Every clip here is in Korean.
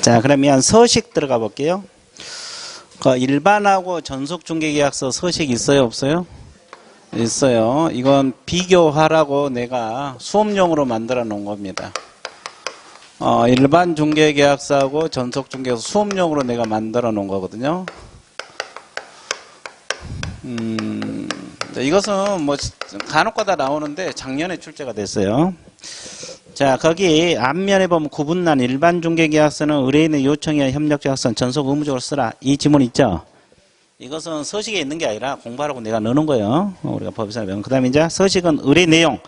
자, 그러면 서식 들어가 볼게요. 그 일반하고 전속중개계약서 서식 있어요, 없어요? 있어요. 이건 비교하라고 내가 수업용으로 만들어 놓은 겁니다. 일반 중개계약서하고 전속중개계약서 수업용으로 내가 만들어 놓은 거거든요. 이것은 뭐 간혹가다 나오는데 작년에 출제가 됐어요. 자, 거기 앞면에 보면 구분란 일반 중개계약서는 의뢰인의 요청이나 협력계약서는 전속 의무적으로 쓰라. 이 지문 있죠? 이것은 서식에 있는 게 아니라 공부하라고 내가 넣는 거예요. 우리가 법에서 배운. 그 다음에 이제 서식은 의뢰 내용,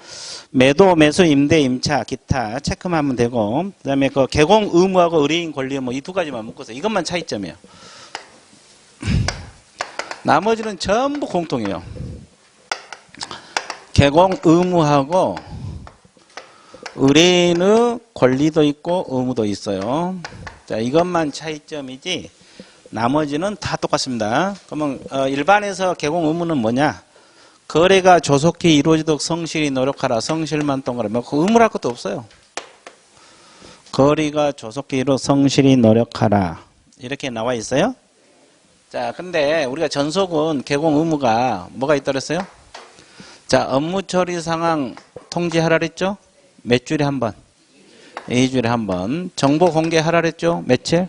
매도, 매수, 임대, 임차, 기타 체크만 하면 되고, 그 다음에 그 개공 의무하고 의뢰인 권리 의무 이 두 가지만 묶어서 이것만 차이점이에요. 나머지는 전부 공통이에요. 개공 의무하고 의뢰인의 권리도 있고 의무도 있어요. 자, 이것만 차이점이지 나머지는 다 똑같습니다. 그러면 일반에서 개공 의무는 뭐냐? 거래가 조속히 이루어지도록 성실히 노력하라. 성실만 동그라미. 뭐 그 의무랄 것도 없어요. 거래가 조속히 이루어 성실히 노력하라. 이렇게 나와 있어요. 자, 근데 우리가 전속은 개공 의무가 뭐가 있다 그랬어요? 자, 업무 처리 상황 통지하라 그랬죠? 몇 주일에 한 번? 2주일에 한 번. 정보 공개하라 그랬죠? 며칠?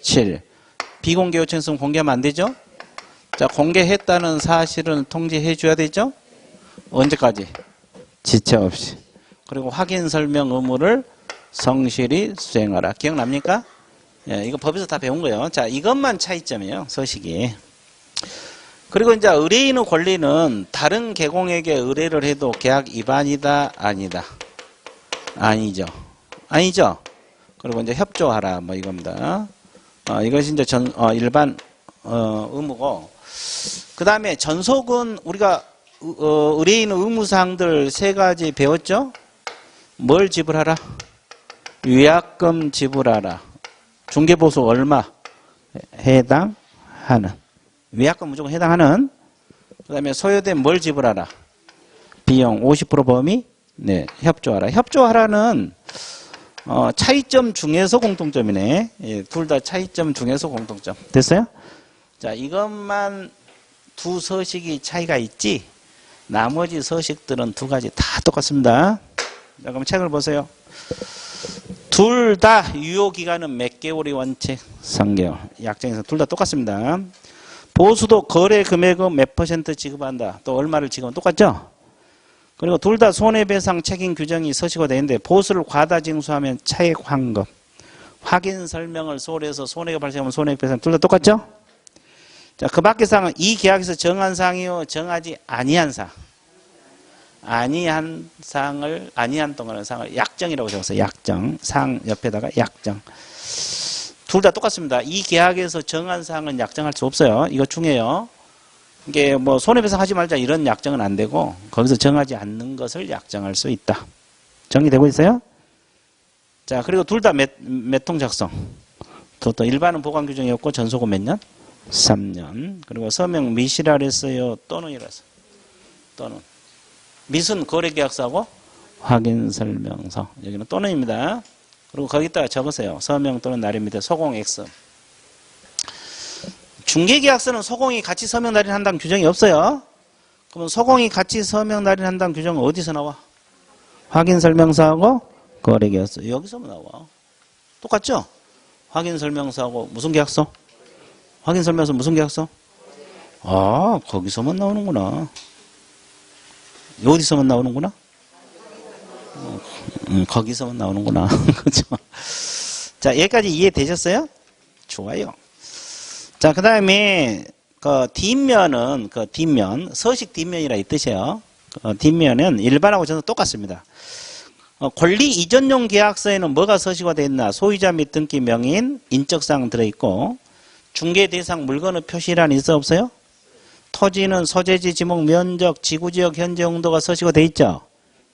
7. 비공개 요청 있으면 공개하면 안 되죠? 자, 공개했다는 사실은 통지해 줘야 되죠? 언제까지? 지체 없이. 그리고 확인 설명 의무를 성실히 수행하라. 기억납니까? 예, 이거 법에서 다 배운 거예요. 자, 이것만 차이점이에요. 서식이. 그리고 이제 의뢰인의 권리는 다른 개공에게 의뢰를 해도 계약 위반이다, 아니다. 아니죠. 아니죠. 그리고 이제 협조하라, 뭐 이겁니다. 이것이 이제 일반, 의무고. 그 다음에 전속은 우리가, 의뢰인의 의무사항들 세 가지 배웠죠? 뭘 지불하라? 위약금 지불하라. 중개보수 얼마? 해당하는. 위약금 무조건 해당하는. 그 다음에 소요된 뭘 지불하라? 비용 50% 범위? 네, 협조하라. 협조하라는 차이점 중에서 공통점이네. 예, 둘 다 차이점 중에서 공통점. 됐어요? 자, 이것만 두 서식이 차이가 있지 나머지 서식들은 두 가지 다 똑같습니다. 자, 그럼 책을 보세요. 둘 다 유효기간은 몇 개월이 원칙? 3개월. 약정에서 둘 다 똑같습니다. 보수도 거래 금액은 몇 % 지급한다. 또 얼마를 지급하면 똑같죠? 그리고 둘 다 손해배상 책임 규정이 서식화되어 있는데 보수를 과다 징수하면 차액 환급. 확인 설명을 소홀해서 손해가 발생하면 손해배상 둘 다 똑같죠? 자, 그 밖의 사항은 이 계약에서 정한 사항이요, 정하지 아니한 사항. 아니한 사항을, 아니한 동안의 사항을 약정이라고 적었어요. 약정. 사항 옆에다가 약정. 둘 다 똑같습니다. 이 계약에서 정한 사항은 약정할 수 없어요. 이거 중요해요. 이게 뭐 손해배상 하지 말자 이런 약정은 안 되고 거기서 정하지 않는 것을 약정할 수 있다. 정리되고 있어요? 자, 그리고 둘 다 몇 통 작성. 또 일반은 보관 규정이 없고 전속은 몇 년? 3년. 그리고 서명 미시라 그랬어요. 또는 이라서. 또는. 미순 거래계약서하고 확인설명서. 여기는 또는입니다. 그리고 거기다가 적으세요. 서명 또는 날인 밑에 소공 X. 중개계약서는 소공이 같이 서명 날인한다는 규정이 없어요. 그러면 소공이 같이 서명 날인한다는 규정은 어디서 나와? 확인설명서하고 거래계약서. 여기서만 나와. 똑같죠? 확인설명서하고 무슨 계약서? 확인설명서 무슨 계약서? 아, 거기서만 나오는구나. 어디서만 나오는구나? 거기서만 나오는구나. 그죠? 자, 여기까지 이해되셨어요? 좋아요. 자, 그 다음에, 뒷면은, 뒷면, 서식 뒷면이라 이 뜻이에요. 뒷면은 일반하고 전혀 똑같습니다. 권리 이전용 계약서에는 뭐가 서식화되어 있나? 소유자 및 등기 명인, 인적사항 들어있고, 중개 대상 물건의 표시란이 있어 없어요? 토지는 소재지, 지목, 면적, 지구지역, 현재 용도가 서식화되어 있죠?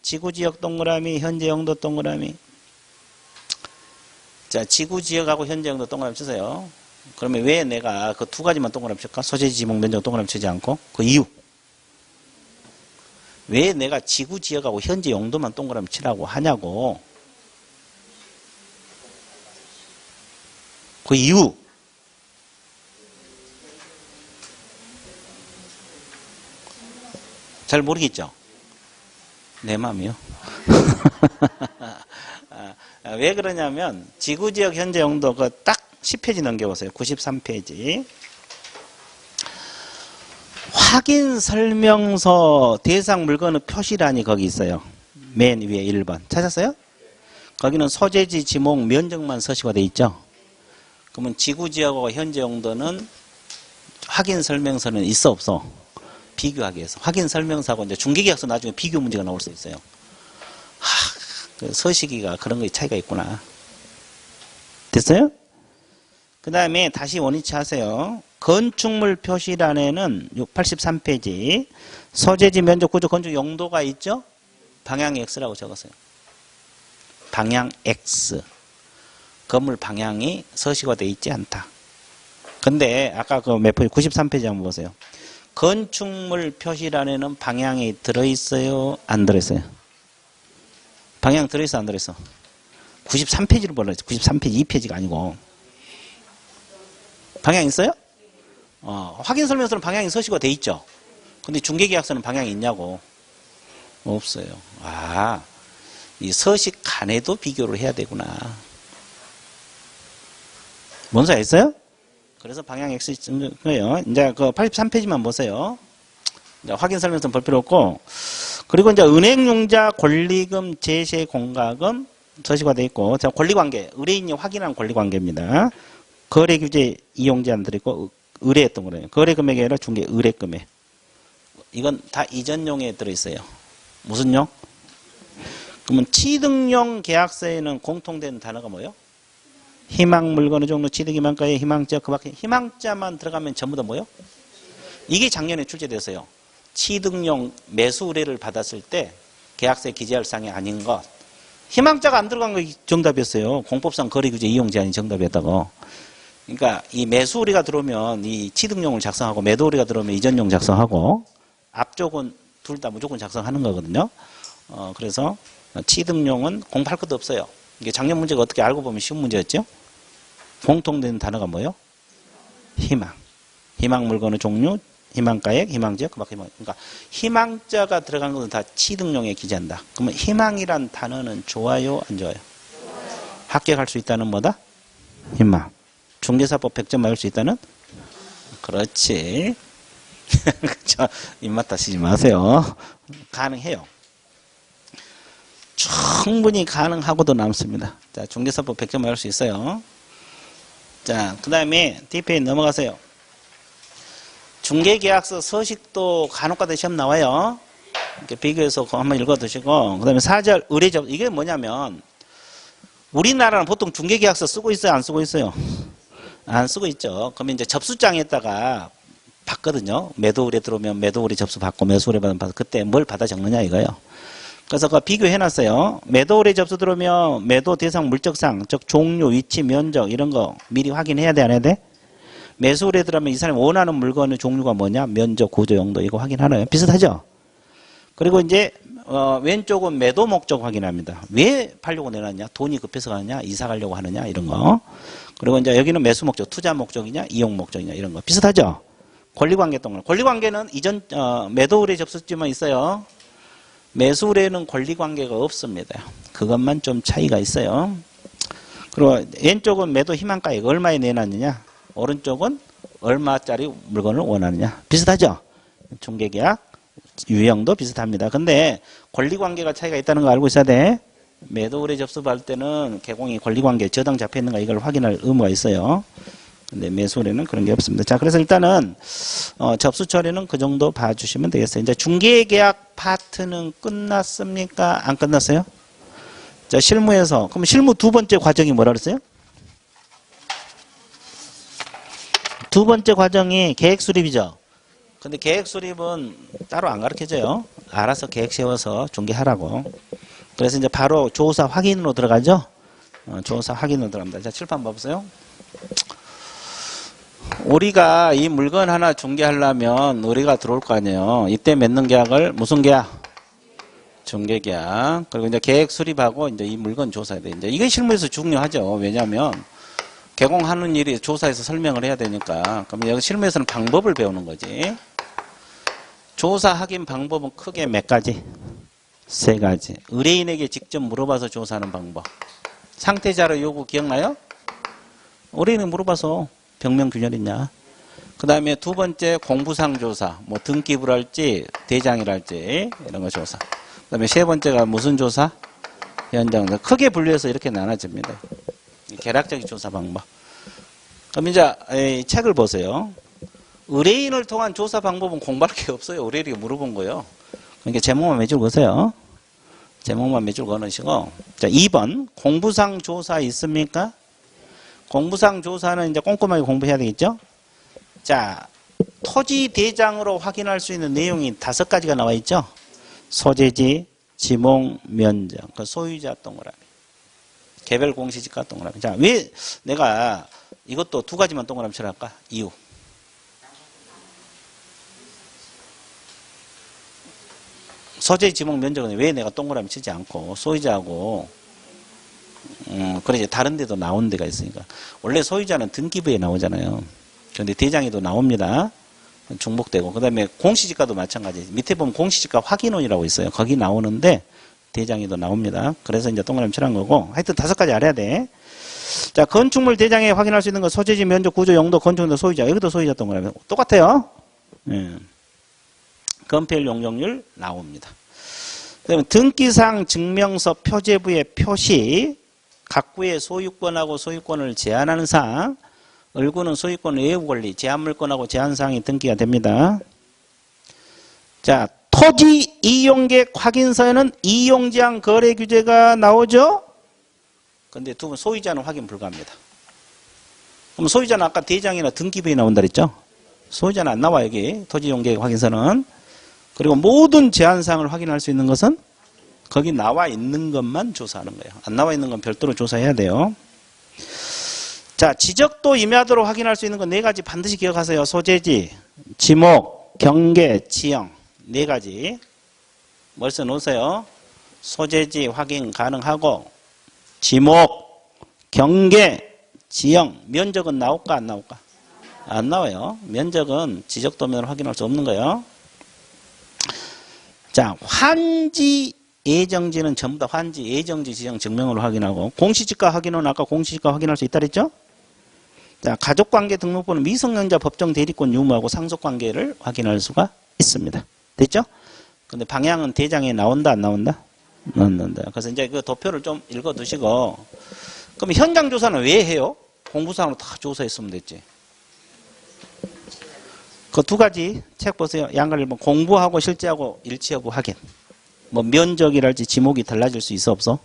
지구지역 동그라미, 현재 용도 동그라미. 자, 지구지역하고 현재 용도 동그라미 치세요. 그러면 왜 내가 그 두 가지만 동그라미 칠까? 소재지, 지목, 면적 동그라미 치지 않고? 그 이유. 왜 내가 지구지역하고 현재 용도만 동그라미 치라고 하냐고. 그 이유. 잘 모르겠죠? 내 마음이요. 왜 그러냐면 지구지역 현재 용도 그 딱 10페이지 넘겨보세요. 93페이지. 확인 설명서 대상 물건의 표시란이 거기 있어요. 맨 위에 1번. 찾았어요? 거기는 소재지, 지목, 면적만 서식화되어 있죠. 그러면 지구지역하고 현재 용도는 확인 설명서는 있어 없어? 비교하기 위해서. 확인 설명서하고 이제 중개계약서 나중에 비교 문제가 나올 수 있어요. 그 서식이가 그런 거에 차이가 있구나. 됐어요? 그 다음에 다시 원위치 하세요. 건축물 표시란에는 83페이지 소재지, 면적, 구조, 건축 용도가 있죠? 방향 X라고 적었어요. 방향 X. 건물 방향이 서식화되어 있지 않다. 근데 아까 그 몇 페이지 93페이지 한번 보세요. 건축물 표시란에는 방향이 들어있어요? 안 들어있어요? 방향 들어있어? 안 들어있어? 93페이지로 보라 했어. 93페이지 2페이지가 아니고. 방향 있어요? 확인 설명서는 방향이 서식화되어 있죠. 근데 중개계약서는 방향이 있냐고. 없어요. 이 서식 간에도 비교를 해야 되구나. 뭔지 알겠어요? 그래서 방향 X 거예요. 이제 그 83페이지만 보세요. 이제 확인 설명서는 볼 필요 없고. 그리고 이제 은행융자, 권리금, 제세, 공과금 서식화되어 있고. 자, 권리관계. 의뢰인이 확인한 권리관계입니다. 거래규제 이용 제한 들어있고, 의뢰했던 거예요. 거래금액이 아니라 중개 의뢰금액. 이건 다 이전용에 들어있어요. 무슨 용? 그러면 취득용 계약서에는 공통된 단어가 뭐예요? 희망 물건의 종류, 취득 희망가에 희망자, 그 밖에 희망자만 들어가면 전부 다 뭐예요? 이게 작년에 출제됐어요. 취득용 매수 의뢰를 받았을 때 계약서에 기재할 사항이 아닌 것. 희망자가 안 들어간 거 정답이었어요. 공법상 거래규제 이용 제한이 정답이었다고. 그러니까 이 매수 의뢰가 들어오면 이 취득용을 작성하고 매도 의뢰가 들어오면 이전용 작성하고 앞쪽은 둘 다 무조건 작성하는 거거든요. 그래서 취득용은 공부할 것도 없어요. 이게 작년 문제가 어떻게 알고 보면 쉬운 문제였죠? 공통된 단어가 뭐예요? 희망. 희망 물건의 종류, 희망가액, 희망지역, 그 밖에 그러니까 희망자가 들어간 것은 다 취득용에 기재한다. 그러면 희망이란 단어는 좋아요, 안 좋아요? 합격할 수 있다는 뭐다? 희망. 중개사법 100점 맞을 수 있다는? 그렇지. 그렇죠. 입맛 다시지 마세요. 가능해요. 충분히 가능하고도 남습니다. 자, 중개사법 100점 맞을 수 있어요. 자, 그 다음에 D페이지 넘어가세요. 중개계약서 서식도 간혹가다 시험 나와요. 이렇게 비교해서 한번 읽어 두시고, 그 다음에 4절 의뢰접, 이게 뭐냐면, 우리나라는 보통 중개계약서 쓰고 있어요? 안 쓰고 있어요? 안 쓰고 있죠. 그러면 이제 접수장에다가 받거든요. 매도 의뢰 들어오면 매도 의뢰 접수 받고 매수 의뢰 받으면 그때 뭘 받아 적느냐 이거예요. 그래서 그 비교해 놨어요. 매도 의뢰 접수 들어오면 매도 대상 물적상, 즉 종류, 위치, 면적 이런 거 미리 확인해야 돼, 안 해야 돼? 매수 의뢰 들어오면 이 사람이 원하는 물건의 종류가 뭐냐, 면적, 구조, 용도 이거 확인하나요? 비슷하죠? 그리고 이제 왼쪽은 매도 목적 확인합니다. 왜 팔려고 내놨냐? 돈이 급해서 가느냐? 이사 가려고 하느냐? 이런 거. 그리고 이제 여기는 매수 목적, 투자 목적이냐? 이용 목적이냐? 이런 거. 비슷하죠? 권리관계 동물. 권리관계는 이전 매도 의뢰 접수지만 있어요. 매수 의뢰는 권리관계가 없습니다. 그것만 좀 차이가 있어요. 그리고 왼쪽은 매도 희망가액 얼마에 내놨느냐? 오른쪽은 얼마짜리 물건을 원하느냐? 비슷하죠? 중개계약 유형도 비슷합니다. 근데 권리관계가 차이가 있다는 거 알고 있어야 돼. 매도 의뢰 접수할 때는 개공이 권리관계 저당 잡혀 있는가 이걸 확인할 의무가 있어요. 근데 매수 의뢰는 그런 게 없습니다. 자, 그래서 일단은 접수 처리는 그 정도 봐주시면 되겠어요. 이제 중개계약 파트는 끝났습니까? 안 끝났어요? 자, 실무에서 그럼 실무 두 번째 과정이 뭐라 그랬어요? 두 번째 과정이 계획 수립이죠. 근데 계획 수립은 따로 안 가르쳐줘요. 알아서 계획 세워서 중개하라고. 그래서 이제 바로 조사 확인으로 들어가죠. 조사 확인으로 들어갑니다. 자, 칠판 봐보세요. 우리가 이 물건 하나 중개하려면 우리가 들어올 거 아니에요. 이때 맺는 계약을 무슨 계약? 중개계약. 그리고 이제 계획 수립하고 이제 이 물건 조사해야 돼. 이제 이게 실무에서 중요하죠. 왜냐하면 개공하는 일이 조사에서 설명을 해야 되니까. 그럼 여기 실무에서는 방법을 배우는 거지. 조사 확인 방법은 크게 몇 가지? 세 가지. 의뢰인에게 직접 물어봐서 조사하는 방법. 상태자료 요구 기억나요? 의뢰인에 물어봐서 병명균열 있냐. 그 다음에 두 번째 공부상 조사. 뭐 등기부를 할지 대장이랄지 이런 거 조사. 그 다음에 세 번째가 무슨 조사? 현장. 크게 분류해서 이렇게 나눠집니다. 계략적인 조사 방법. 그럼 이제 이 책을 보세요. 의뢰인을 통한 조사 방법은 공부할 게 없어요. 의뢰인에게 물어본 거예요. 그러니까 제목만 몇 줄 거세요. 제목만 몇 줄 거으시고. 자, 2번. 공부상 조사 있습니까? 공부상 조사는 이제 꼼꼼하게 공부해야 되겠죠? 자, 토지 대장으로 확인할 수 있는 내용이 5가지가 나와 있죠? 소재지, 지목, 면적, 그 소유자 동그라미. 개별 공시지가 동그라미. 자, 왜 내가 이것도 2가지만 동그라미 칠할까? 이유. 소재, 지목, 면적은 왜 내가 동그라미 치지 않고 소유자하고 그래 다른 데도 나온 데가 있으니까. 원래 소유자는 등기부에 나오잖아요. 그런데 대장에도 나옵니다. 중복되고. 그 다음에 공시지가도 마찬가지. 밑에 보면 공시지가 확인원이라고 있어요. 거기 나오는데 대장에도 나옵니다. 그래서 이제 동그라미 칠한 거고. 하여튼 5가지 알아야 돼. 자, 건축물 대장에 확인할 수 있는 건 소재지, 면적, 구조, 용도, 건축물도 소유자. 여기도 소유자 동그라미. 똑같아요. 건폐율, 용적률 나옵니다. 그다음에 등기상 증명서 표제부의 표시, 각구의 소유권하고 소유권을 제한하는 사항, 을구는 소유권 외부 권리, 제한물권하고 제한사항이 등기가 됩니다. 자, 토지 이용계획 확인서에는 이용제한 거래 규제가 나오죠? 근데 두 분 소유자는 확인 불가합니다. 그럼 소유자는 아까 대장이나 등기부에 나온다 그랬죠? 소유자는 안 나와, 여기. 토지 이용계획 확인서는. 그리고 모든 제한사항을 확인할 수 있는 것은 거기 나와 있는 것만 조사하는 거예요. 안 나와 있는 건 별도로 조사해야 돼요. 자, 지적도 임야도로 확인할 수 있는 건 4가지 반드시 기억하세요. 소재지, 지목, 경계, 지형. 4가지. 뭘 써놓으세요? 소재지 확인 가능하고, 지목, 경계, 지형. 면적은 나올까 안 나올까? 안 나와요. 면적은 지적도면을 확인할 수 없는 거예요. 자, 환지, 예정지는 전부 다 환지, 예정지, 지정, 증명으로 확인하고, 공시지가 확인은 아까 공시지가 확인할 수 있다 그랬죠? 자, 가족관계 등록부는 미성년자 법정 대리권 유무하고 상속관계를 확인할 수가 있습니다. 됐죠? 근데 방향은 대장에 나온다 안 나온다? 나온다. 그래서 이제 그 도표를 좀 읽어 두시고, 그럼 현장 조사는 왜 해요? 공부상으로 다 조사했으면 됐지. 그 2가지 책 보세요. 양갈 1번 공부하고 실제하고 일치 여부 확인. 뭐 면적이랄지 지목이 달라질 수 있어 없어?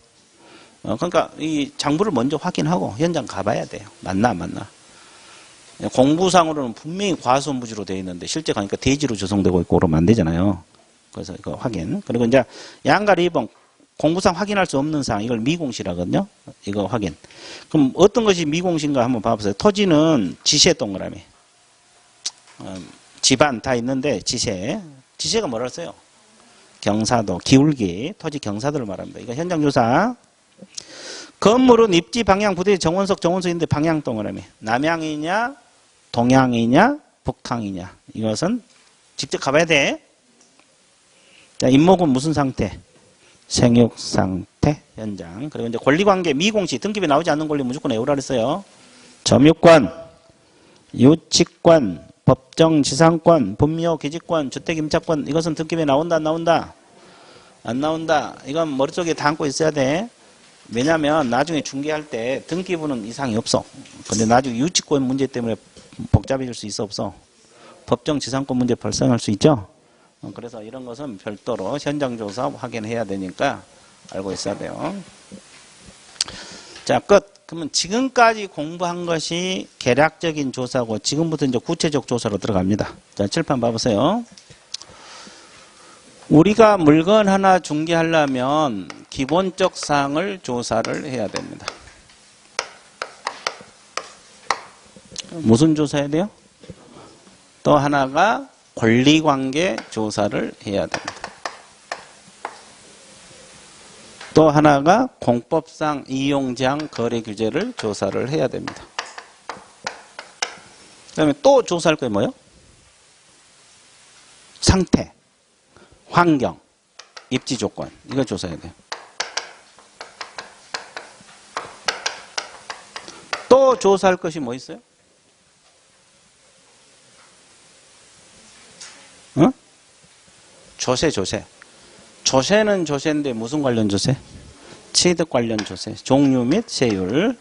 그러니까 이 장부를 먼저 확인하고 현장 가봐야 돼요. 맞나 안 맞나? 공부상으로는 분명히 과수원부지로 되어 있는데 실제 가니까 대지로 조성되고 있고 그러면 안 되잖아요. 그래서 이거 확인. 그리고 이제 양갈 2번 공부상 확인할 수 없는 사항, 이걸 미공시라거든요. 이거 확인. 그럼 어떤 것이 미공시인가 한번 봐보세요. 토지는 지세 동그라미. 집안 다 있는데 지세가 뭐라 했어요? 경사도, 기울기, 토지 경사도를 말합니다. 이거 현장조사. 건물은 입지, 방향, 부대, 정원석인데 방향 동그라미. 남향이냐, 동향이냐, 북향이냐. 이것은 직접 가봐야 돼. 자, 임목은 무슨 상태? 생육 상태, 현장. 그리고 이제 권리관계, 미공시, 등기부에 나오지 않는 권리 무조건 외우라 그랬어요. 점유권, 유치권, 법정 지상권, 분묘 기지권, 주택임차권. 이것은 등기부에 나온다 안 나온다? 안 나온다. 이건 머릿속에 담고 있어야 돼. 왜냐하면 나중에 중개할 때 등기부는 이상이 없어. 근데 나중에 유치권 문제 때문에 복잡해질 수 있어 없어? 법정 지상권 문제 발생할 수 있죠? 그래서 이런 것은 별도로 현장조사 확인해야 되니까 알고 있어야 돼요. 자, 끝. 그러면 지금까지 공부한 것이 계략적인 조사고 지금부터 이제 구체적 조사로 들어갑니다. 자, 칠판 봐보세요. 우리가 물건 하나 중개하려면 기본적 사항을 조사를 해야 됩니다. 무슨 조사해야 돼요? 또 하나가 권리관계 조사를 해야 됩니다. 또 하나가 공법상 이용제한 거래 규제를 조사를 해야 됩니다. 그다음에 또 조사할 게 뭐예요? 상태, 환경, 입지 조건. 이거 조사해야 돼요. 또 조사할 것이 뭐 있어요? 어? 조세. 조세는 조세인데 무슨 관련 조세? 취득 관련 조세. 종류 및 세율.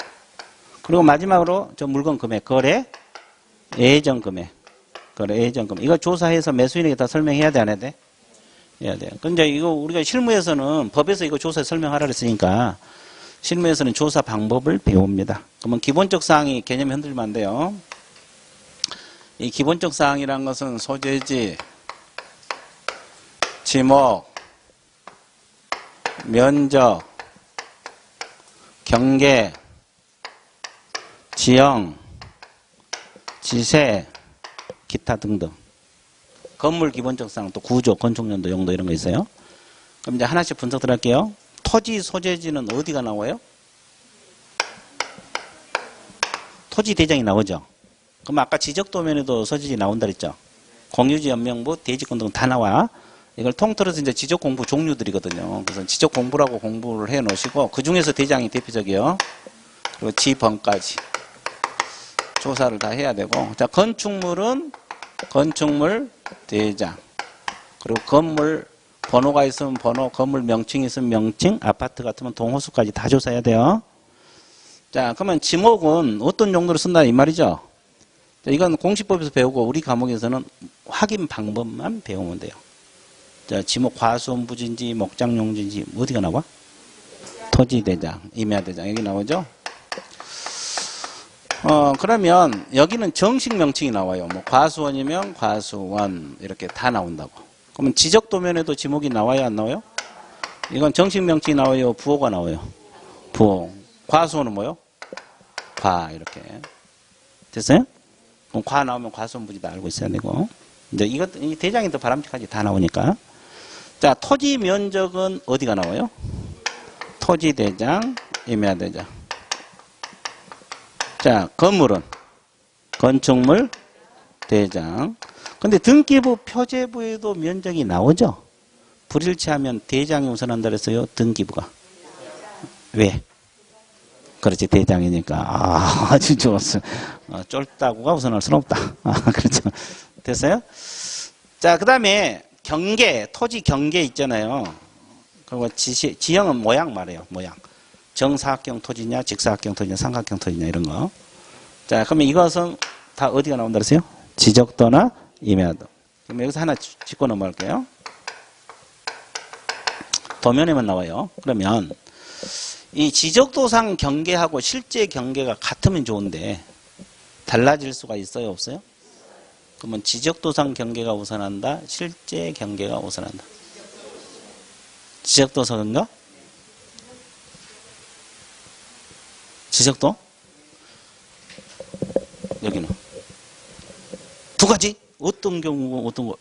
그리고 마지막으로 저 물건 금액, 거래, 예정 금액. 거래, 예정 금액. 이거 조사해서 매수인에게 다 설명해야 돼, 안 해야 돼? 해야 돼요. 근데 이거 우리가 실무에서는 법에서 이거 조사 설명하라 그랬으니까 실무에서는 조사 방법을 배웁니다. 그러면 기본적 사항이 개념 흔들면 안 돼요. 이 기본적 사항이란 것은 소재지, 지목, 면적, 경계, 지형, 지세, 기타 등등. 건물 기본적 사항, 또 구조, 건축연도, 용도 이런 거 있어요. 그럼 이제 하나씩 분석 들어갈게요. 토지 소재지는 어디가 나와요? 토지 대장이 나오죠. 그럼 아까 지적도면에도 소재지 나온다 그랬죠. 공유지, 연명부, 대지권 등 다 나와. 이걸 통틀어서 이제 지적 공부 종류들이거든요. 그래서 지적 공부라고 공부를 해 놓으시고 그 중에서 대장이 대표적이에요. 그리고 지번까지 조사를 다 해야 되고. 자, 건축물은 건축물 대장. 그리고 건물 번호가 있으면 번호, 건물 명칭이 있으면 명칭, 아파트 같으면 동호수까지 다 조사해야 돼요. 자, 그러면 지목은 어떤 용도로 쓴다 이 말이죠. 자, 이건 공시법에서 배우고 우리 과목에서는 확인 방법만 배우면 돼요. 자, 지목 과수원 부지인지 목장용지인지 어디가 나와? 토지대장, 임야대장 여기 나오죠. 그러면 여기는 정식 명칭이 나와요. 뭐 과수원이면 과수원 이렇게 다 나온다고. 그러면 지적도면에도 지목이 나와요, 안 나와요? 이건 정식 명칭이 나와요, 부호가 나와요. 부호. 과수원은 뭐요? 과 이렇게 됐어요? 그럼 과 나오면 과수원 부지도 알고 있어야 되고. 이제 이 대장이 더 바람직하지 다 나오니까. 자, 토지 면적은 어디가 나와요? 토지대장, 임야대장. 자, 건물은 건축물 대장. 근데 등기부 표제부에도 면적이 나오죠? 불일치하면 대장이 우선한다 그랬어요? 등기부가. 왜? 그렇지, 대장이니까. 아주 좋았어. 쫄다구가 우선할 수는 없다. 그렇죠. 됐어요? 자, 그 다음에 경계, 토지 경계 있잖아요. 그리고 지형은 모양 말이에요, 모양. 정사각형 토지냐, 직사각형 토지냐, 삼각형 토지냐, 이런 거. 자, 그러면 이것은 다 어디가 나온다 그랬어요? 지적도나 임야도. 그럼 여기서 하나 짚고 넘어갈게요. 도면에만 나와요. 그러면 이 지적도상 경계하고 실제 경계가 같으면 좋은데 달라질 수가 있어요, 없어요? 그러면 지적도상 경계가 우선한다, 실제 경계가 우선한다. 지적도상인가? 지적도? 여기는 두 가지? 어떤 경우 어떤 거?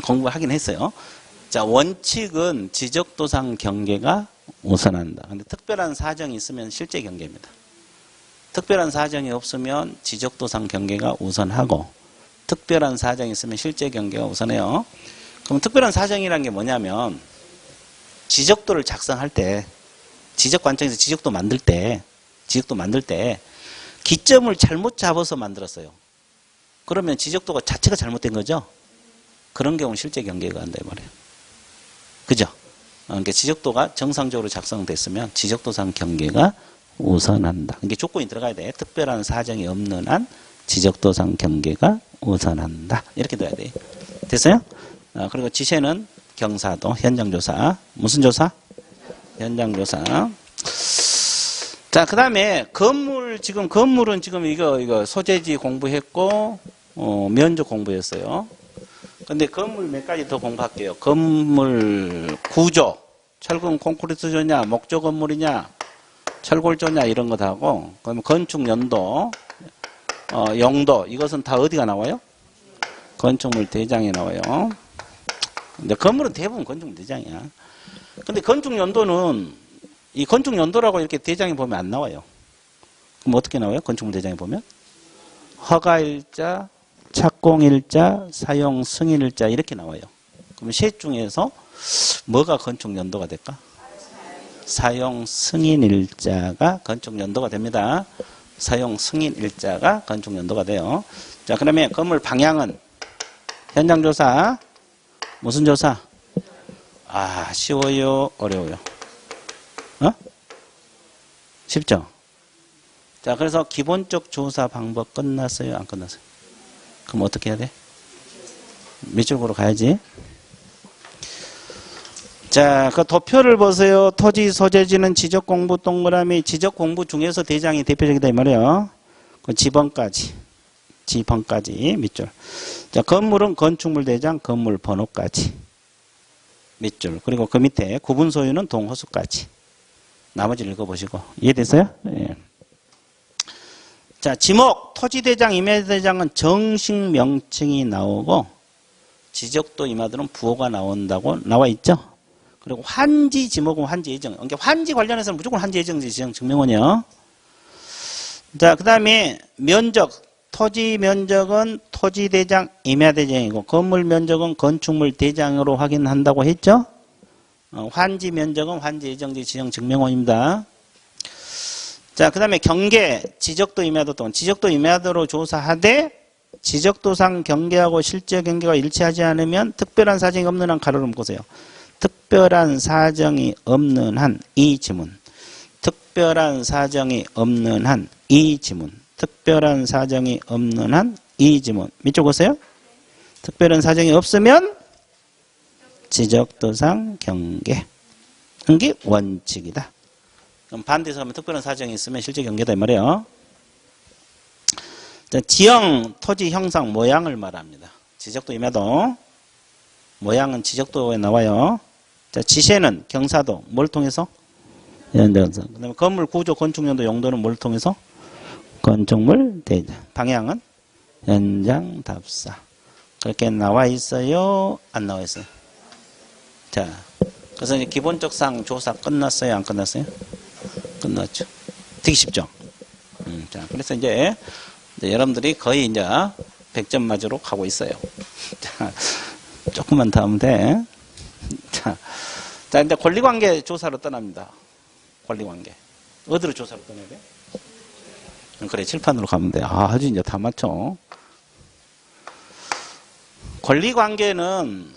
공부하긴 했어요. 자, 원칙은 지적도상 경계가 우선한다. 근데 특별한 사정이 있으면 실제 경계입니다. 특별한 사정이 없으면 지적도상 경계가 우선하고 특별한 사정이 있으면 실제 경계가 우선해요. 그럼 특별한 사정이라는 게 뭐냐면 지적도를 작성할 때 지적관청에서 지적도 만들 때 기점을 잘못 잡아서 만들었어요. 그러면 지적도가 자체가 잘못된 거죠. 그런 경우는 실제 경계가 간다 이 말이에요. 그죠? 그러니까 지적도가 정상적으로 작성됐으면 지적도상 경계가 우선한다. 이게 조건이 들어가야 돼. 특별한 사정이 없는 한 지적도상 경계가 우선한다. 이렇게 돼야 돼. 됐어요? 그리고 지세는 경사도, 현장조사. 무슨 조사? 현장조사. 자, 그 다음에 건물은 지금 이거 소재지 공부했고, 면적 공부했어요. 근데 건물 몇 가지 더 공부할게요. 건물 구조, 철근 콘크리트조냐, 목조 건물이냐, 철골조냐 이런 거 다 하고, 그러면 건축 연도, 용도 이것은 다 어디가 나와요? 건축물 대장에 나와요. 근데 건물은 대부분 건축물 대장이야. 근데 건축 연도는 이 건축 연도라고 이렇게 대장에 보면 안 나와요. 그럼 어떻게 나와요? 건축물 대장에 보면 허가일자, 착공일자, 사용 승인일자 이렇게 나와요. 그럼 셋 중에서 뭐가 건축 연도가 될까? 사용 승인일자가 건축 연도가 됩니다. 사용 승인일자가 건축 연도가 돼요. 자, 그러면 건물 방향은 현장 조사, 무슨 조사? 아, 쉬워요? 어려워요? 쉽죠? 자, 그래서 기본적 조사 방법 끝났어요? 안 끝났어요? 그럼 어떻게 해야 돼? 밑줄 그로 가야지. 자, 그 도표를 보세요. 토지 소재지는 지적 공부 동그라미, 지적 공부 중에서 대장이 대표적이다 이 말이에요. 그 지번까지 밑줄. 자, 건물은 건축물 대장, 건물 번호까지 밑줄. 그리고 그 밑에 구분 소유는 동호수까지. 나머지를 읽어보시고 이해됐어요? 예. 자, 지목 토지대장, 임야대장은 정식 명칭이 나오고 지적도 임야들은 부호가 나온다고 나와 있죠. 그리고 환지 지목은 환지 예정. 그러니까 환지 관련해서는 무조건 환지 예정지 지정 증명원이요. 자, 그 다음에 면적 토지 면적은 토지대장, 임야대장이고 건물 면적은 건축물 대장으로 확인한다고 했죠. 환지 면적은 환지 예정지 지정 증명원입니다. 자, 그 다음에 경계, 지적도 임야도 또는 지적도 임야도로 조사하되 지적도상 경계하고 실제 경계가 일치하지 않으면 특별한 사정이 없는 한 가로를 묶으세요. 특별한 사정이 없는 한 이 지문. 특별한 사정이 없는 한 이 지문. 특별한 사정이 없는 한 이 지문. 밑줄 보세요. 특별한 사정이 없으면 지적도상 경계. 이게 원칙이다. 그럼 반대에서 하면 특별한 사정이 있으면 실제 경계다 이 말이에요. 자, 지형, 토지 형상, 모양을 말합니다. 지적도 임야도. 모양은 지적도에 나와요. 자, 지세는 경사도. 뭘 통해서? 연대건사. 그 다음에 건물 구조, 건축연도 용도는 뭘 통해서? 건축물 대장. 방향은? 현장 답사. 그렇게 나와 있어요? 안 나와 있어요? 자, 그래서 이제 기본적 상 조사 끝났어요? 안 끝났어요? 끝났죠. 되게 쉽죠? 자, 그래서 이제 여러분들이 거의 이제 100점 맞으러 가고 있어요. 자, 조금만 더 하면 돼. 자, 이제 권리관계 조사로 떠납니다. 권리관계. 어디로 조사로 떠나야 돼? 그래, 칠판으로 가면 돼. 아, 아주 이제 다 맞춰. 권리관계는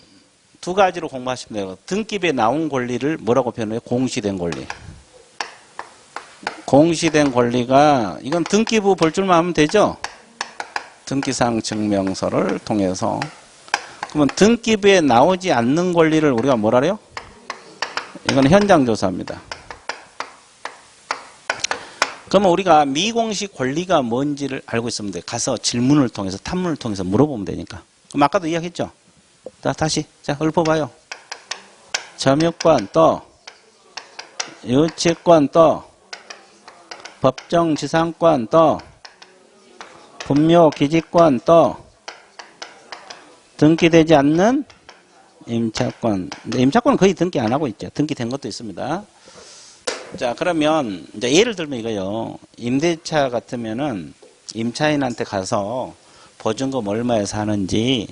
두 가지로 공부하시면 돼요. 등기부에 나온 권리를 뭐라고 표현해요? 공시된 권리. 공시된 권리가, 이건 등기부 볼 줄만 하면 되죠? 등기상 증명서를 통해서. 그러면 등기부에 나오지 않는 권리를 우리가 뭐라 그래요? 이건 현장조사입니다. 그러면 우리가 미공식 권리가 뭔지를 알고 있으면 돼. 가서 질문을 통해서, 탐문을 통해서 물어보면 되니까. 그럼 아까도 이야기했죠? 자, 다시. 자, 읊어봐요. 점유권 또, 유치권 또, 법정지상권 또, 분묘기지권 또, 등기되지 않는 임차권. 근데 임차권은 거의 등기 안 하고 있죠. 등기된 것도 있습니다. 자, 그러면 이제 예를 들면 이거요. 임대차 같으면은 임차인한테 가서 보증금 얼마에 사는지,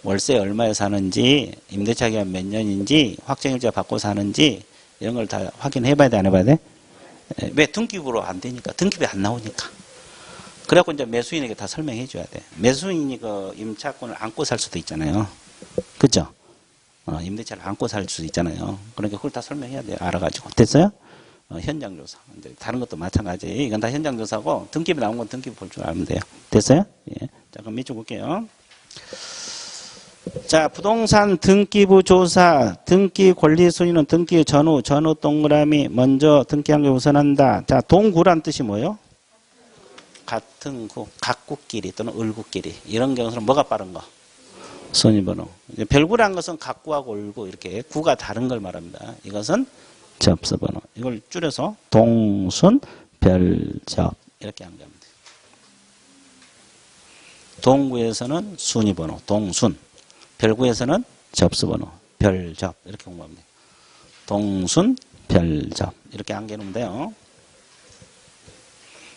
월세 얼마에 사는지, 임대차 기간 몇 년인지, 확정일자 받고 사는지 이런 걸 다 확인해 봐야 돼, 안 해봐야 돼? 왜? 등기부로 안 되니까. 등기부에 안 나오니까. 그래갖고 이제 매수인에게 다 설명해 줘야 돼. 매수인이 그 임차권을 안고 살 수도 있잖아요. 그죠? 임대차를 안고 살 수도 있잖아요. 그러니까 그걸 다 설명해야 돼요. 알아가지고. 됐어요? 현장조사. 다른 것도 마찬가지. 이건 다 현장조사고, 등기부 나온 건 등기부 볼 줄 알면 돼요. 됐어요? 예. 자, 그럼 밑줄 볼게요. 자, 부동산 등기부 조사, 등기 권리 순위는 등기 전후 동그라미, 먼저 등기한 게 우선한다. 자, 동구란 뜻이 뭐예요? 같은 구, 각구끼리 또는 을구끼리. 이런 경우는 뭐가 빠른 거? 순위번호. 별구란 것은 각구하고 을구, 이렇게 구가 다른 걸 말합니다. 이것은 접수번호. 이걸 줄여서 동순, 별접. 이렇게 한겁니다. 동구에서는 순위번호, 동순. 별구에서는 접수번호, 별접. 이렇게 공부하면 돼요. 동순, 별접. 이렇게 안겨놓으면 돼요.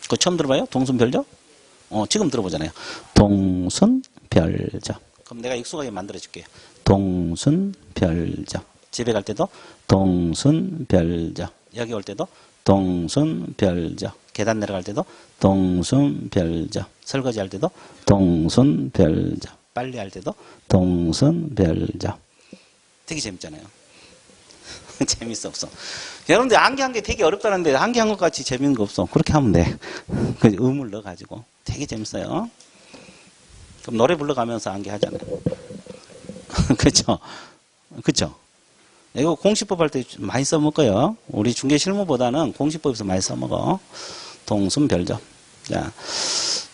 그거 처음 들어봐요? 동순별적? 지금 들어보잖아요. 동순별적. 그럼 내가 익숙하게 만들어줄게요. 동순별적. 집에 갈 때도 동순별적. 여기 올 때도 동순별적. 계단 내려갈 때도 동순별적. 설거지 할 때도 동순별적. 빨리 할 때도 동순별적. 되게 재밌잖아요. 재밌어 없어? 여러분들 암기한 게 되게 어렵다는데 암기한 것 같이 재밌는 거 없어. 그렇게 하면 돼. 그 음을 넣어가지고 되게 재밌어요. 그럼 노래 불러가면서 암기하잖아요. 그렇죠? 그렇죠? 이거 공시법 할 때 많이 써먹어요. 우리 중개 실무보다는 공시법에서 많이 써먹어. 동순별적.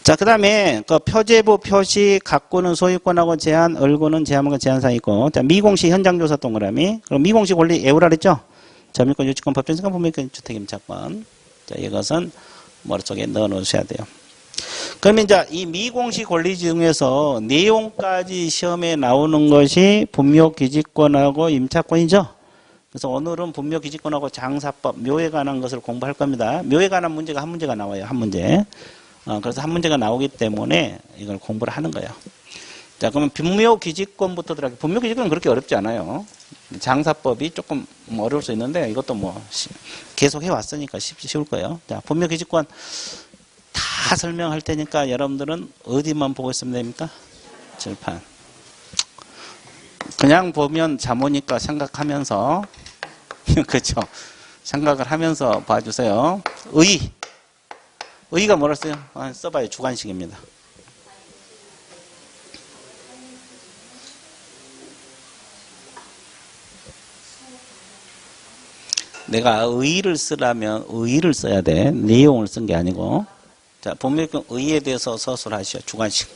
자, 그 다음에, 그 표제부 표시, 각구는 소유권하고 제한, 을구는 제한과 제한사항 있고, 자, 미공시 현장조사 동그라미. 그럼 미공시 권리 애우라 그랬죠? 점유권, 유치권, 법정시권, 분명권, 주택임차권. 자, 이것은 머릿속에 넣어 놓으셔야 돼요. 그러면 이제 이 미공시 권리 중에서 내용까지 시험에 나오는 것이 분묘기지권하고 임차권이죠? 그래서 오늘은 분묘기지권하고 장사법, 묘에 관한 것을 공부할 겁니다. 묘에 관한 문제가 한 문제가 나와요. 한 문제. 그래서 한 문제가 나오기 때문에 이걸 공부를 하는 거예요. 자, 그러면 분묘기지권부터 들어가게. 분묘기지권은 그렇게 어렵지 않아요. 장사법이 조금 어려울 수 있는데 이것도 뭐 계속 해왔으니까 쉬울 거예요. 자, 분묘기지권 다 설명할 테니까 여러분들은 어디만 보고 있으면 됩니까? 절판. 그냥 보면 잠 오니까 생각하면서 그렇죠? 생각을 하면서 봐주세요. 의의가 뭐라 써요? 써봐요. 주관식입니다. 내가 의의를 쓰려면 의의를 써야 돼. 내용을 쓴 게 아니고. 자, 분명히 의의에 대해서 서술하시오. 주관식.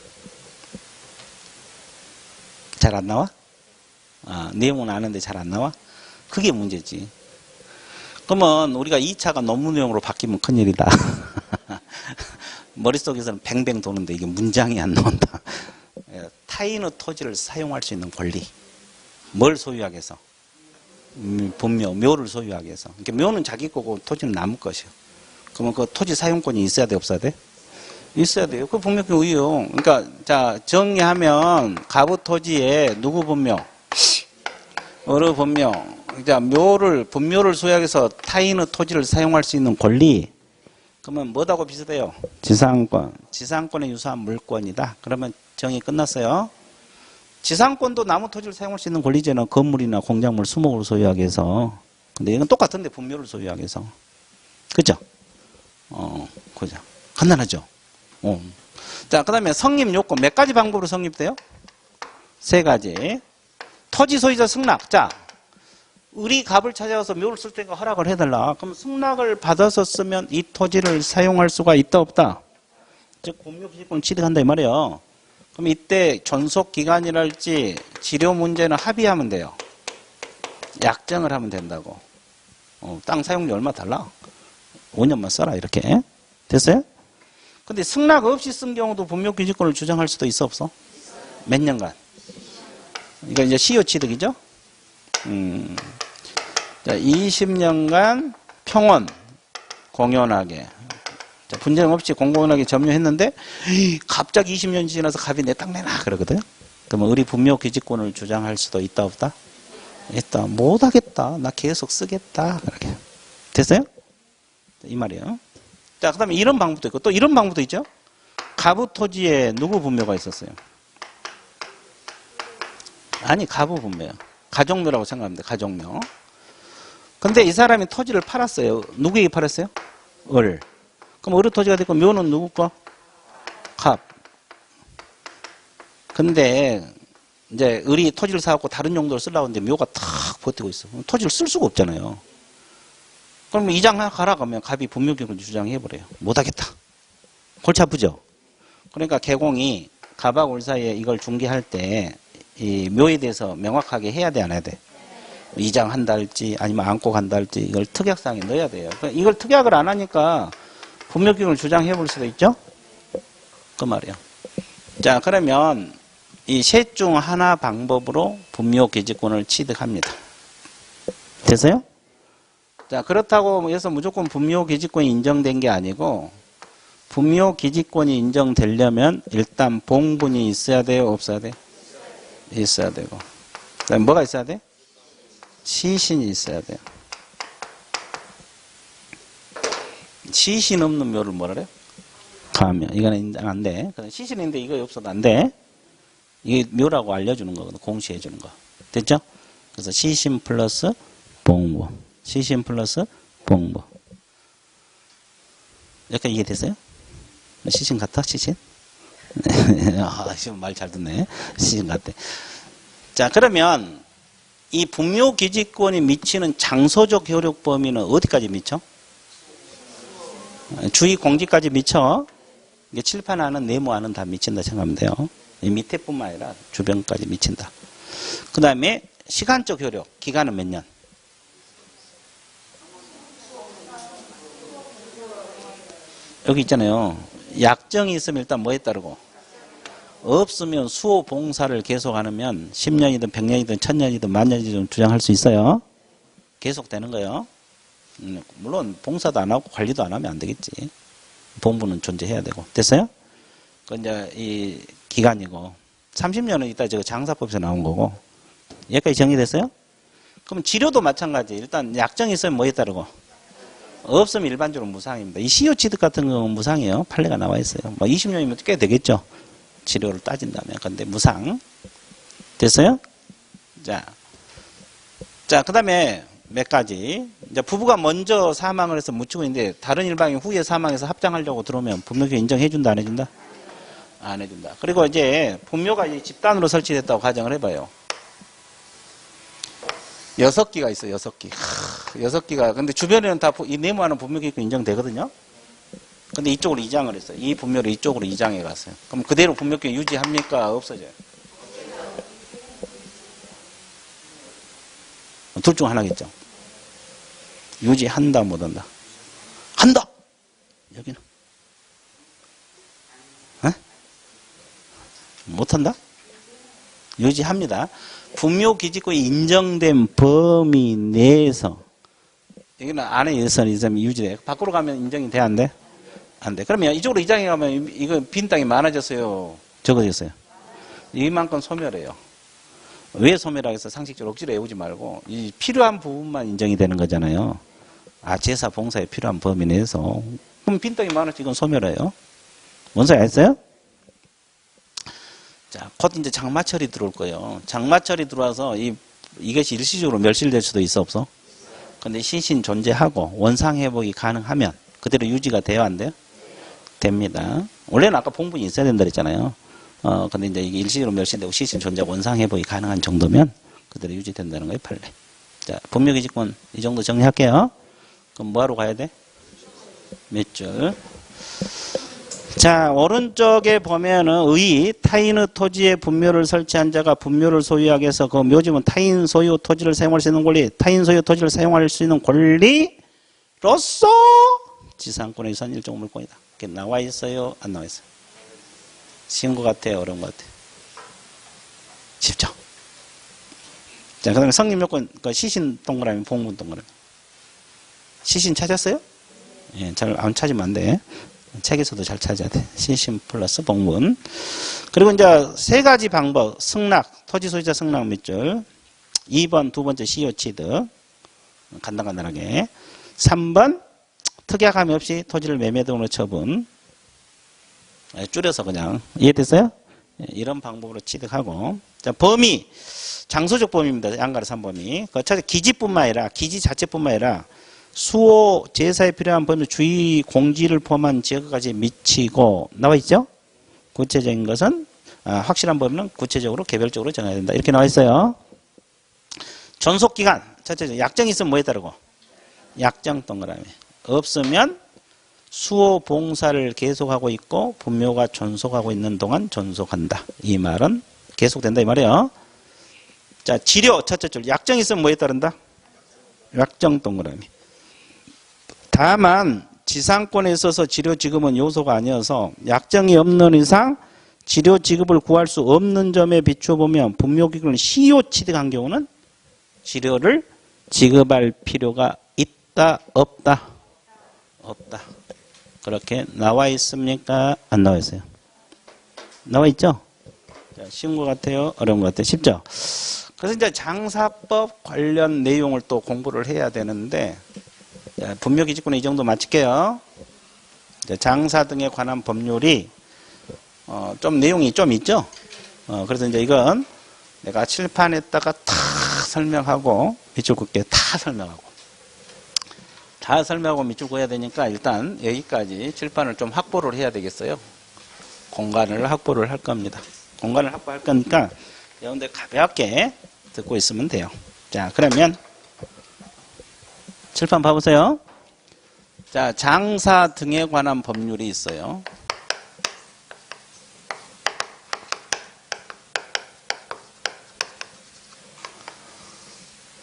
잘 안 나와? 내용은 아는데 잘 안 나와? 그게 문제지. 그러면 우리가 2차가 논문 내용으로 바뀌면 큰일이다. 머릿속에서는 뱅뱅 도는데 이게 문장이 안 나온다. 타인의 토지를 사용할 수 있는 권리. 뭘 소유하기 위해서? 분묘, 묘를 소유하기 위해서. 그러니까 묘는 자기 거고 토지는 남의 것이요. 그러면 그 토지 사용권이 있어야 돼, 없어야 돼? 있어야 돼요. 그 분묘 의요. 그러니까 자 정리하면 가부 토지에 누구 분묘? 어느 분묘. 자 분묘를 소유하기 위해서 타인의 토지를 사용할 수 있는 권리. 그러면 뭐하고 비슷해요? 지상권. 지상권에 유사한 물권이다. 그러면 정의 끝났어요. 지상권도 나무 토지를 사용할 수 있는 권리제는 건물이나 공작물, 수목을 소유하기 위해서. 근데 이건 똑같은데 분묘를 소유하기 위해서. 그죠? 그죠. 간단하죠? 자, 그 다음에 성립 요건. 몇 가지 방법으로 성립돼요? 3가지. 토지 소유자 승낙. 자, 을이 갑을 찾아와서 묘를 쓸 때가 허락을 해달라. 그럼 승낙을 받아서 쓰면 이 토지를 사용할 수가 있다, 없다? 즉, 분묘기지권을 취득한다, 이 말이에요. 그럼 이때 존속기간이랄지 지료 문제는 합의하면 돼요. 약정을 하면 된다고. 땅 사용료 얼마 달라? 5년만 써라, 이렇게. 됐어요? 근데 승낙 없이 쓴 경우도 분묘기지권을 주장할 수도 있어, 없어? 몇 년간? 이거 이제 시효취득이죠? 자, 20년간 평온, 공연하게. 자, 분쟁 없이 공공연하게 점유했는데, 갑자기 20년이 지나서 갑이 내 땅 내놔, 그러거든? 그러면 을이 분묘기지권을 주장할 수도 있다, 없다? 있다. 못하겠다. 나 계속 쓰겠다. 그렇게. 됐어요? 이 말이에요. 자, 그 다음에 이런 방법도 있고, 또 이런 방법도 있죠? 가부 토지에 누구 분묘가 있었어요? 아니, 가부 분묘요. 가족묘라고 생각합니다. 가족묘. 근데 이 사람이 토지를 팔았어요. 누구에게 팔았어요? 을. 그럼 을의 토지가 됐고, 묘는 누구 거? 갑. 근데, 이제, 을이 토지를 사갖고 다른 용도로 쓰려고 하는데 묘가 탁 버티고 있어. 토지를 쓸 수가 없잖아요. 그러면 이장하라 그러면 갑이 분묘기를 주장해버려요. 못하겠다. 골치 아프죠? 그러니까 개공이 갑하고 을 사이에 이걸 중개할 때 이 묘에 대해서 명확하게 해야 돼, 안 해야 돼? 이장한다 할지 아니면 안고 간다 할지 이걸 특약사항에 넣어야 돼요. 이걸 특약을 안 하니까 분묘기를 주장해볼 수가 있죠? 그 말이에요. 자, 그러면 이 셋 중 하나 방법으로 분묘기지권을 취득합니다. 됐어요? 자, 그렇다고 해서 무조건 분묘기지권이 인정된 게 아니고 분묘기지권이 인정되려면 일단 봉분이 있어야 돼요? 없어야 돼요? 있어야 되고. 그다음에 뭐가 있어야 돼? 시신이 있어야 돼요. 시신 없는 묘를 뭐라 그래요? 가묘. 이거는 인정 안 돼. 시신인데 이거 없어도 안 돼. 이게 묘라고 알려주는 거거든. 공시해주는 거. 됐죠? 그래서 시신 플러스 봉부. 시신 플러스 봉부. 여기까지 이해됐어요? 시신 같아? 시신? 아, 지금 말 잘 듣네. 시신 같아. 자, 그러면 이 분묘기지권이 미치는 장소적 효력 범위는 어디까지 미쳐? 주위 공지까지 미쳐. 이게 칠판 안은 네모 안은 다 미친다 생각하면 돼요. 이 밑에뿐만 아니라 주변까지 미친다. 그 다음에 시간적 효력. 기간은 몇 년? 여기 있잖아요. 약정이 있으면 일단 뭐에 따르고? 없으면 수호 봉사를 계속 하면 10년이든 100년이든 1000년이든 10,000년이든 주장할 수 있어요. 계속 되는 거예요. 물론 봉사도 안 하고 관리도 안 하면 안 되겠지. 본부는 존재해야 되고. 됐어요? 그 이제 이 기간이고 30년은 이따 저 장사법에서 나온 거고. 여기까지 정리됐어요? 그럼 치료도 마찬가지. 일단 약정이 있으면 뭐에 따르고? 없으면 일반적으로 무상입니다. 이 CO 취득 같은 경우는 무상이에요. 판례가 나와 있어요. 뭐 20년이면 꽤 되겠죠. 치료를 따진다면. 근데 무상. 됐어요? 자, 그 다음에 몇 가지. 이제 부부가 먼저 사망을 해서 묻히고 있는데 다른 일방이 후에 사망해서 합장하려고 들어오면 분묘가 인정해준다, 안 해준다? 안 해준다. 그리고 이제 분묘가 집단으로 설치됐다고 가정을 해봐요. 6기가 있어요, 6기. 6기가. 근데 주변에는 다 이 네모하는 분묘기권 인정되거든요? 근데 이쪽으로 이장을 했어요. 이 분묘를 이쪽으로 이장해 갔어요. 그럼 그대로 분묘기권 유지합니까? 없어져요? 둘 중 하나겠죠. 유지한다, 못한다? 한다! 여기는? 에? 못한다? 유지합니다. 분묘기지권이 인정된 범위 내에서 여기는 안에 예선이 있으면 유지돼. 밖으로 가면 인정이 돼, 안 돼? 안 돼. 그러면 이쪽으로 이장해 가면 이거 빈 땅이 많아졌어요? 적어졌어요? 이만큼 소멸해요. 왜 소멸하겠어? 해서 상식적으로 억지로 외우지 말고 이 필요한 부분만 인정이 되는 거잖아요. 아, 제사 봉사에 필요한 범위 내에서. 그럼 빈 땅이 많아지면 이건 소멸해요. 뭔 소리 아셨어요? 자, 곧 이제 장마철이 들어올 거예요. 장마철이 들어와서 이것이 일시적으로 멸실될 수도 있어, 없어? 근데 시신 존재하고 원상 회복이 가능하면 그대로 유지가 돼요, 안 돼요? 됩니다. 원래는 아까 봉분이 있어야 된다 그랬잖아요. 근데 이제 이게 일시적으로 멸실되고 시신 존재하고 원상 회복이 가능한 정도면 그대로 유지된다는 거예요, 판례. 자, 분묘기지권 이 정도 정리할게요. 그럼 뭐하러 가야 돼? 몇 줄? 자, 오른쪽에 보면은 타인의 토지에 분묘를 설치한 자가 분묘를 소유하게 해서 그 묘지면 타인 소유 토지를 사용할 수 있는 권리, 타인 소유 토지를 사용할 수 있는 권리로서 지상권의 유산 일종 물권이다. 이렇게 나와 있어요? 안 나와 있어요? 쉬운 것 같아요? 어려운 것 같아요? 쉽죠? 자, 그 다음에 성립요건, 그 시신 동그라미, 봉분 동그라미. 시신 찾았어요? 예, 잘 안 찾으면 안 돼. 책에서도 잘 찾아야 돼. 시신 플러스 봉분. 그리고 이제 세 가지 방법. 승낙, 토지 소유자 승낙 몇 줄. 2번, 두 번째 CO 취득. 간단하게. 3번, 특약함이 없이 토지를 매매 등으로 처분. 줄여서 그냥. 이해됐어요? 이런 방법으로 취득하고. 자, 범위. 장소적 범위입니다. 양가로 3범위. 그 기지뿐만 아니라, 기지 자체뿐만 아니라, 수호 제사에 필요한 범위 주의 공지를 포함한 지역까지 미치고 나와 있죠? 구체적인 것은 확실한 범위는 구체적으로 개별적으로 정해야 된다. 이렇게 나와 있어요. 존속기간 첫째 약정이 있으면 뭐에 따르고? 약정 동그라미. 없으면 수호 봉사를 계속하고 있고 분묘가 존속하고 있는 동안 존속한다. 이 말은 계속된다 이 말이에요. 자, 지료 첫째 줄 약정이 있으면 뭐에 따른다? 약정 동그라미. 다만 지상권에 있어서 지료 지급은 요소가 아니어서 약정이 없는 이상 지료 지급을 구할 수 없는 점에 비춰보면 분묘기관을 CO 취득한 경우는 지료를 지급할 필요가 있다 없다? 없다. 그렇게 나와 있습니까? 안 나와 있어요? 나와 있죠? 자, 쉬운 것 같아요? 어려운 것 같아요? 쉽죠? 그래서 이제 장사법 관련 내용을 또 공부를 해야 되는데, 자, 분묘기지권은 이 정도 마칠게요. 장사 등에 관한 법률이 좀 내용이 좀 있죠? 그래서 이제 이건 내가 칠판에다가 다 설명하고 밑줄 긋게 다 설명하고 밑줄 그어야 되니까 일단 여기까지 칠판을 좀 확보를 해야 되겠어요. 공간을 확보를 할 겁니다. 공간을 확보할 거니까 여러분들 가볍게 듣고 있으면 돼요. 자, 그러면 칠판 봐보세요. 자, 장사 등에 관한 법률이 있어요.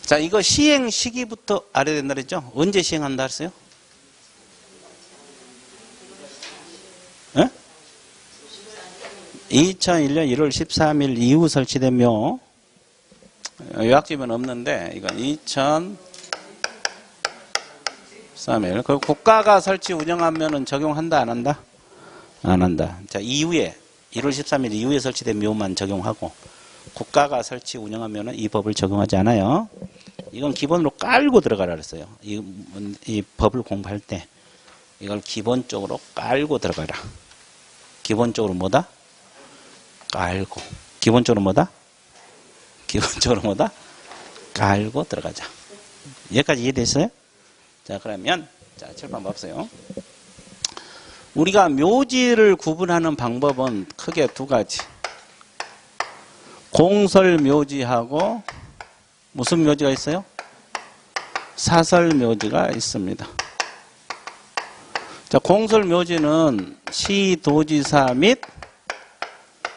자, 이거 시행 시기부터 알아야 된다 그랬죠? 언제 시행한다 했어요? 2001년 1월 13일 이후 설치된 묘. 요약집은 없는데 이건 2003일. 그 국가가 설치 운영하면은 적용한다 안 한다? 안 한다. 자, 이후에 1월 13일 이후에 설치된 묘만 적용하고 국가가 설치 운영하면은 이 법을 적용하지 않아요. 이건 기본으로 깔고 들어가라 그랬어요. 이 법을 공부할 때 이걸 기본적으로 깔고 들어가라. 기본적으로 뭐다? 깔고. 기본적으로 뭐다? 기본적으로 뭐다? 깔고 들어가자. 여기까지 이해됐어요? 자, 그러면 자, 칠판 봐보세요. 우리가 묘지를 구분하는 방법은 크게 두 가지. 공설묘지하고 무슨 묘지가 있어요? 사설묘지가 있습니다. 자, 공설묘지는 시도지사 및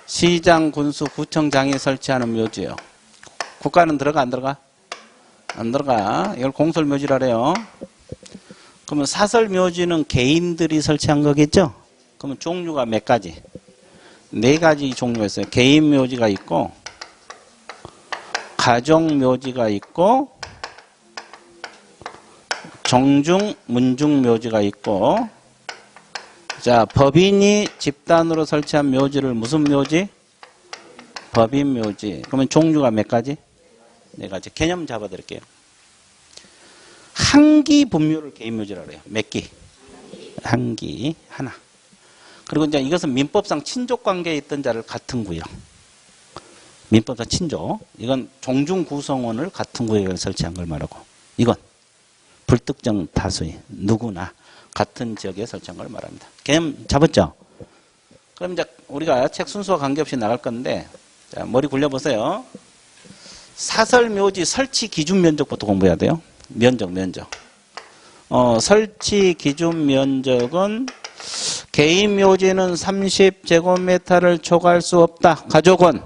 시장, 군수, 구청장이 설치하는 묘지예요. 국가는 들어가 안 들어가? 안 들어가. 이걸 공설묘지라 그래요. 그러면 사설묘지는 개인들이 설치한 거겠죠? 그러면 종류가 몇 가지? 네 가지 종류가 있어요. 개인묘지가 있고 가족묘지가 있고 정중, 문중묘지가 있고 자, 법인이 집단으로 설치한 묘지를 무슨 묘지? 법인묘지. 그러면 종류가 몇 가지? 네 가지. 개념 잡아드릴게요. 한기 분묘를 개인묘지라 그래요. 몇 기? 한기 하나. 그리고 이제 이것은 민법상 친족관계에 있던 자를 같은 구역. 민법상 친족. 이건 종중 구성원을 같은 구역에 설치한 걸 말하고 이건 불특정 다수의 누구나 같은 지역에 설치한 걸 말합니다. 개념 잡았죠? 그럼 이제 우리가 책 순서와 관계없이 나갈 건데 자, 머리 굴려보세요. 사설묘지 설치 기준 면적부터 공부해야 돼요. 면적. 설치 기준 면적은 개인묘지는 30제곱미터를 초과할 수 없다. 가족은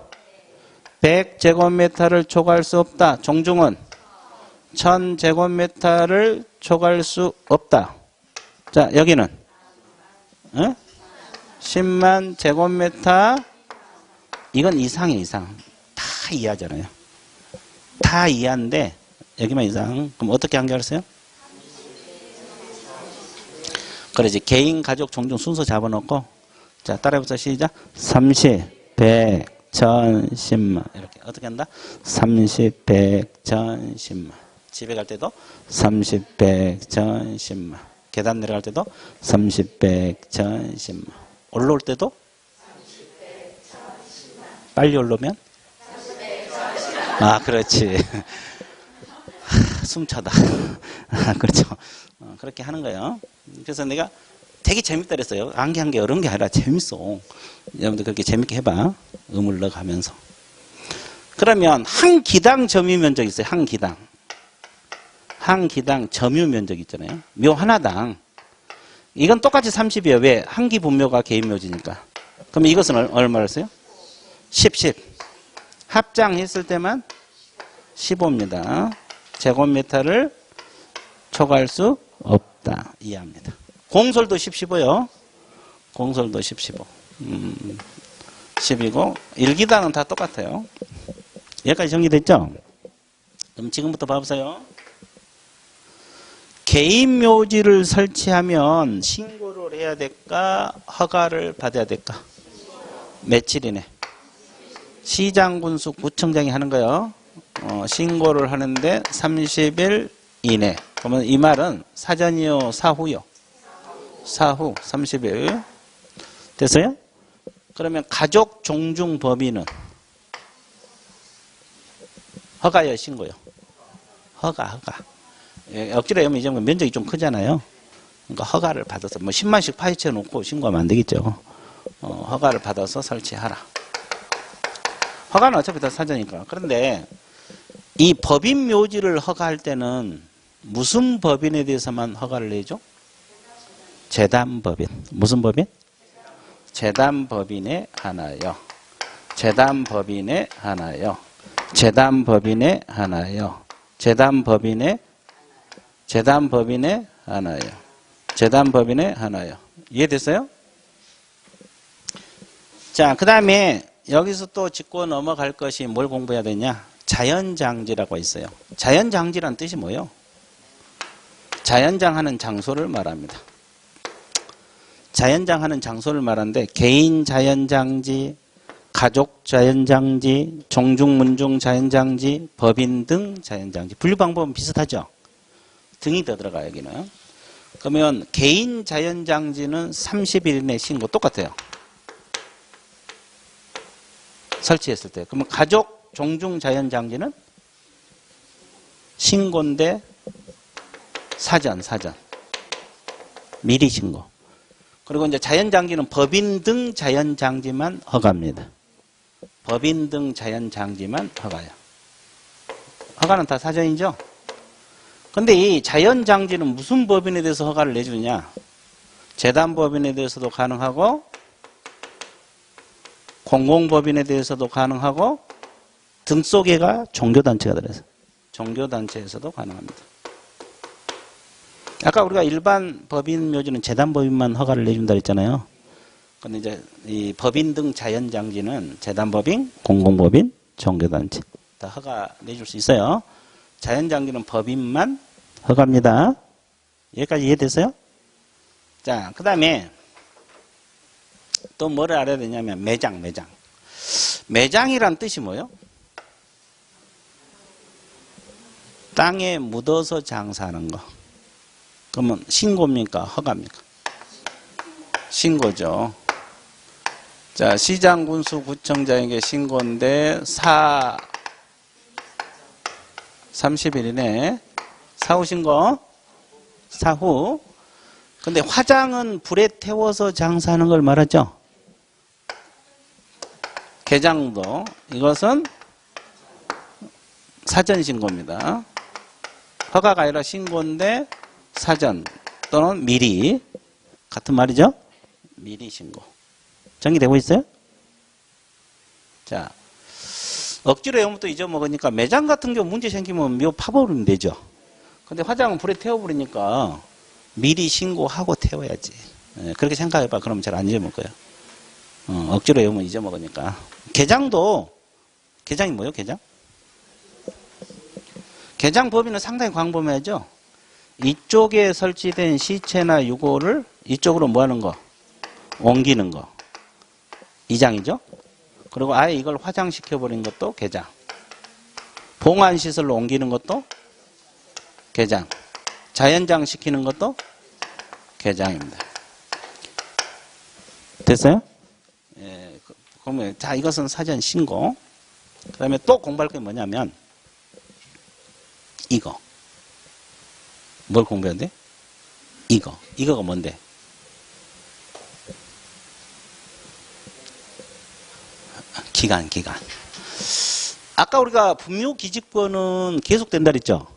100제곱미터를 초과할 수 없다. 종중은 1000제곱미터를 초과할 수 없다. 자, 여기는 10만 제곱미터. 이건 이상이에요. 이상. 다 이해하잖아요. 다 이해하는데 여기만 이상. 그럼 어떻게 한결했어요? 그러지. 개인, 가족, 종중 순서 잡아놓고 자, 따라해보자. 시작. 30, 100, 1000, 10만. 이렇게 어떻게 한다? 30, 100, 1000, 10만. 집에 갈 때도 30, 100, 1000, 10만. 계단 내려갈 때도 30, 100, 1000, 10만. 올라올 때도 빨리 올라오면? 아, 그렇지. 숨차다. 그렇죠. 그렇게 하는 거예요. 그래서 내가 되게 재밌다 그랬어요. 암기한 게 어려운 게 아니라 재밌어. 여러분들 그렇게 재밌게 해봐. 음을 넣어가면서. 그러면 한 기당 점유 면적이 있어요. 한 기당. 한 기당 점유 면적 있잖아요. 묘 하나당. 이건 똑같이 30이에요. 왜? 한기 분묘가 개인묘지니까. 그럼 이것은 얼마를 써요? 10. 합장했을 때만 15입니다. 제곱미터를 초과할 수 없다. 이해합니다. 공설도 15요. 공설도 15. 10이고 1기당은 다 똑같아요. 여기까지 정리됐죠? 그럼 지금부터 봐보세요. 개인 묘지를 설치하면 신고를 신고를 해야 될까? 허가를 받아야 될까? 며칠이네. 시장군수 구청장이 하는 거요. 신고를 하는데 30일 이내. 그러면 이 말은 사전이요, 사후요? 사후 30일. 됐어요? 그러면 가족 종중 범위는 허가요, 신고요? 허가. 예, 억지로 하면 이 정도 면적이 좀 크잖아요. 그러니까 허가를 받아서 뭐 10만씩 파헤쳐 놓고 신고하면 안 되겠죠. 허가를 받아서 설치하라. 허가는 어차피 다 사전이니까. 그런데 이 법인 묘지를 허가할 때는 무슨 법인에 대해서만 허가를 내죠? 재단법인. 무슨 법인? 재단법인에 하나요. 재단법인에 하나요. 재단법인에 하나요. 재단법인에 하나요. 재단법인에 하나요. 이해됐어요? 자, 그 다음에 여기서 또 짚고 넘어갈 것이 뭘 공부해야 되냐? 자연장지라고 있어요. 자연장지란 뜻이 뭐예요? 자연장하는 장소를 말합니다. 자연장하는 장소를 말하는데 개인 자연장지, 가족 자연장지, 종중문중 자연장지, 법인 등 자연장지. 분류 방법은 비슷하죠? 등이 더 들어가요, 여기는. 그러면 개인 자연장지는 30일 이내 신고 똑같아요. 설치했을 때. 그러면 가족 종중 자연장지는 신고인데 사전. 미리 신고. 그리고 이제 자연장지는 법인 등 자연장지만 허가입니다. 법인 등 자연장지만 허가요. 허가는 다 사전이죠? 근데 이 자연장지는 무슨 법인에 대해서 허가를 내주느냐? 재단법인에 대해서도 가능하고 공공법인에 대해서도 가능하고 등 속에가 종교단체가 들어서 종교단체에서도 가능합니다. 아까 우리가 일반 법인 묘지는 재단법인만 허가를 내준다 했잖아요. 근데 이제 이 법인 등 자연장지는 재단법인, 공공법인, 종교단체 다 허가 내줄 수 있어요. 자연장지는 법인만 허가입니다. 여기까지 이해됐어요? 자, 그 다음에 또 뭐를 알아야 되냐면 매장. 매장이란 뜻이 뭐예요? 땅에 묻어서 장사하는 거. 그러면 신고입니까? 허가입니까? 신고죠. 자, 시장군수 구청장에게 신고인데 30일 이내 사후 신고. 사후. 근데 화장은 불에 태워서 장사하는 걸 말하죠. 개장도 이것은 사전 신고입니다. 허가가 아니라 신고인데 사전 또는 미리 같은 말이죠. 미리 신고. 정리되고 있어요? 자, 억지로 외우면 또 잊어먹으니까 매장 같은 경우 문제 생기면 묘 파버리면 되죠. 근데 화장은 불에 태워버리니까 미리 신고하고 태워야지. 그렇게 생각해봐. 그러면 잘 안 잊어먹을 거예요. 억지로 외우면 잊어먹으니까. 개장이 뭐예요? 개장 법인은 상당히 광범위하죠. 이쪽에 설치된 시체나 유골을 이쪽으로 뭐 하는 거? 옮기는 거. 이장이죠. 그리고 아예 이걸 화장시켜버린 것도 개장. 봉안시설로 옮기는 것도 개장. 자연장 시키는 것도 개장입니다. 됐어요? 예, 그러면 자, 이것은 사전 신고. 그 다음에 또 공부할 게 뭐냐면 이거. 뭘 공부해야 돼? 이거가 뭔데? 기간. 아까 우리가 분묘기지권은 계속된다 그랬죠?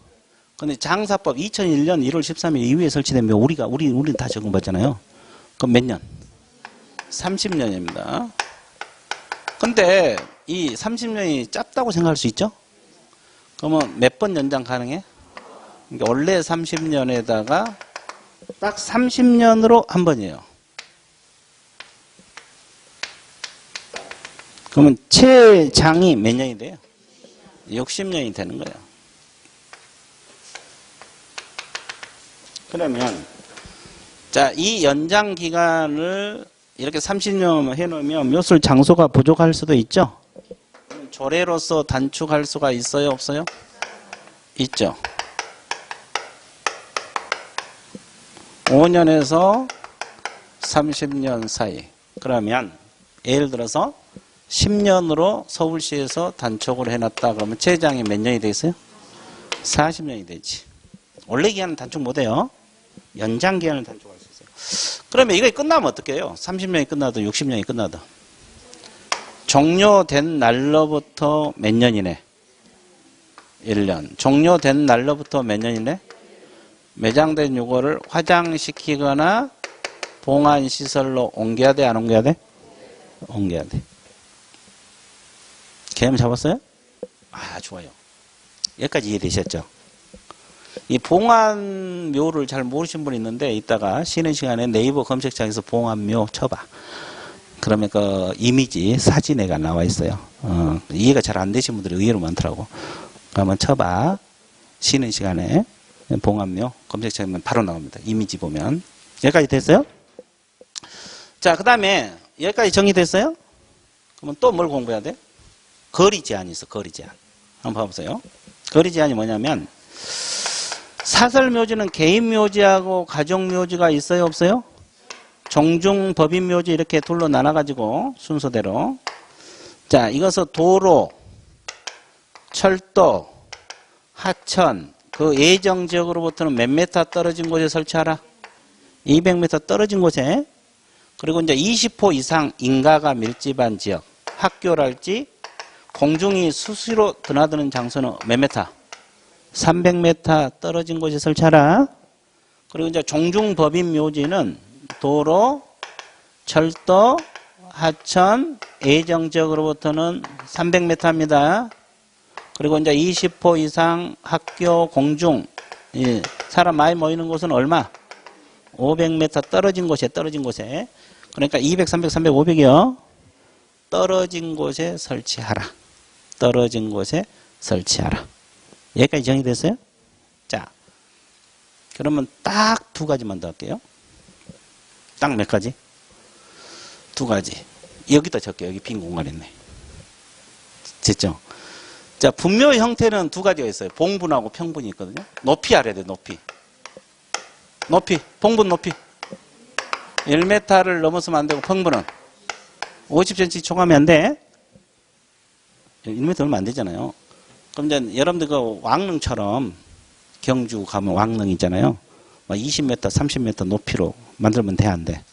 근데 장사법 2001년 1월 13일 이후에 설치되면 우리는 다 적용받잖아요. 그럼 몇 년? 30년입니다. 근데 이 30년이 짧다고 생각할 수 있죠? 그러면 몇 번 연장 가능해? 그러니까 원래 30년에다가 딱 30년으로 한 번이에요. 그러면 최장이 몇 년이 돼요? 60년이 되는 거예요. 그러면 자, 이 연장 기간을 이렇게 30년 해놓으면 묘술 장소가 부족할 수도 있죠. 조례로서 단축할 수가 있어요, 없어요? 있죠. 5년에서 30년 사이. 그러면 예를 들어서 10년으로 서울시에서 단축을 해놨다 그러면 최장이 몇 년이 되겠어요? 40년이 되지. 원래 기한은 단축 못해요. 연장 기한을 단축할 수 있어요. 그러면 이거 끝나면 어떻게 해요? 30년이 끝나도 60년이 끝나도. 종료된 날로부터 몇 년이네? 1년. 종료된 날로부터 몇 년이네? 매장된 요거를 화장시키거나 봉안시설로 옮겨야 돼? 안 옮겨야 돼? 옮겨야 돼. 개념 잡았어요? 아, 좋아요. 여기까지 이해되셨죠? 이 봉안묘를 잘 모르신 분이 있는데 이따가 쉬는 시간에 네이버 검색창에서 봉안묘 쳐봐. 그러면 그 이미지 사진에가 나와 있어요. 이해가 잘 안 되신 분들이 의외로 많더라고. 한번 쳐봐. 쉬는 시간에 봉안묘 검색창에 바로 나옵니다. 이미지 보면. 여기까지 됐어요? 자, 그 다음에 여기까지 정리됐어요? 그러면 또 뭘 공부해야 돼? 거리 제한이 있어. 거리 제한. 한번 봐보세요. 거리 제한이 뭐냐면 사설묘지는 개인묘지하고 가족묘지가 있어요, 없어요? 종중, 법인묘지 이렇게 둘로 나눠가지고 순서대로. 자, 이것은 도로, 철도, 하천, 그 예정지역으로부터는 몇 메타 떨어진 곳에 설치하라? 200m 떨어진 곳에. 그리고 이제 20호 이상 인가가 밀집한 지역, 학교랄지 공중이 수시로 드나드는 장소는 몇 메타? 300m 떨어진 곳에 설치하라. 그리고 이제 종중법인 묘지는 도로, 철도, 하천, 예정지역으로부터는 300m입니다. 그리고 이제 20호 이상 학교, 공중, 사람 많이 모이는 곳은 얼마? 500m 떨어진 곳에, 그러니까 200, 300, 300, 500이요. 떨어진 곳에 설치하라. 떨어진 곳에 설치하라. 여기까지 정리됐어요? 자, 그러면 딱 두 가지만 더 할게요. 딱 몇 가지? 두 가지. 여기다 적게요. 여기 빈 공간 있네. 됐죠? 자, 분묘의 형태는 두 가지가 있어요. 봉분하고 평분이 있거든요. 높이 알아야 돼, 높이. 높이, 봉분 높이. 1m를 넘어서면 안 되고, 평분은 50cm 초과하면 안 돼. 1m 얼마 안 되잖아요. 그럼 이제 여러분들 그 왕릉처럼 경주 가면 왕릉 있잖아요. 20m, 30m 높이로 만들면 돼, 안 돼?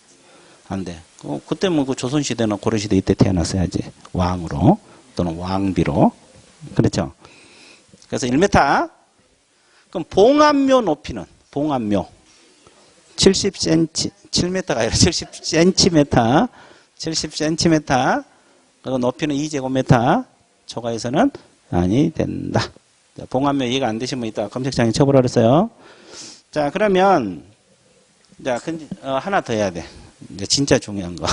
안 돼. 그때 뭐 그 조선시대나 고려시대 이때 태어났어야지. 왕으로 또는 왕비로. 그렇죠? 그래서 1m. 그럼 봉안묘 높이는, 봉안묘. 70cm, 7m가 아니라 70cm. 70cm. 그리고 높이는 2제곱미터. 초과해서는 아니 된다. 봉안묘 이해가 안 되시면 이따 검색창에 쳐보라 그랬어요. 자, 그러면, 자, 하나 더 해야 돼. 이제 진짜 중요한 거.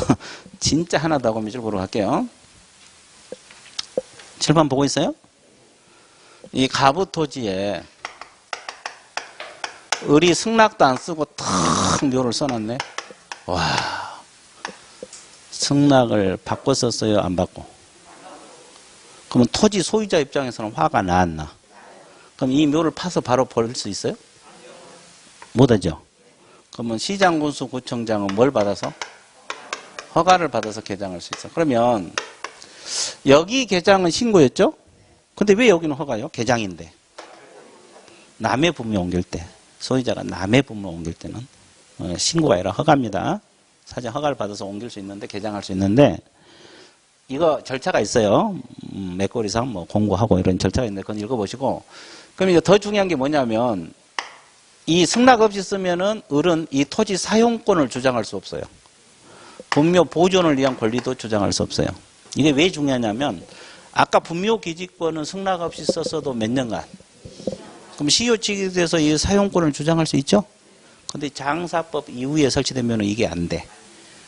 진짜 하나 더 하고 밑줄 보러 갈게요. 칠판 보고 있어요? 이 가부토지에 을이 승낙도 안 쓰고 탁 묘를 써놨네. 와. 승낙을 바꿔 썼어요? 안 바꿔? 그러면 토지 소유자 입장에서는 화가 나왔나? 그럼 이 묘를 파서 바로 버릴 수 있어요? 못하죠. 그러면 시장군수 구청장은 뭘 받아서? 허가를 받아서 개장할 수 있어. 그러면 여기 개장은 신고였죠? 근데 왜 여기는 허가요? 개장인데. 남의 분묘 옮길 때, 소유자가 남의 분묘 옮길 때는 신고가 아니라 허가입니다. 사전 허가를 받아서 옮길 수 있는데, 개장할 수 있는데, 이거 절차가 있어요. 몇 골 이상 뭐 공고하고 이런 절차가 있는데, 그건 읽어보시고. 그럼 이제 더 중요한 게 뭐냐면, 이 승낙 없이 쓰면은 을은 이 토지 사용권을 주장할 수 없어요. 분묘 보존을 위한 권리도 주장할 수 없어요. 이게 왜 중요하냐면 아까 분묘 기지권은 승낙 없이 썼어도 몇 년간. 그럼 시효치기 돼서 이 사용권을 주장할 수 있죠? 근데 장사법 이후에 설치되면 이게 안 돼.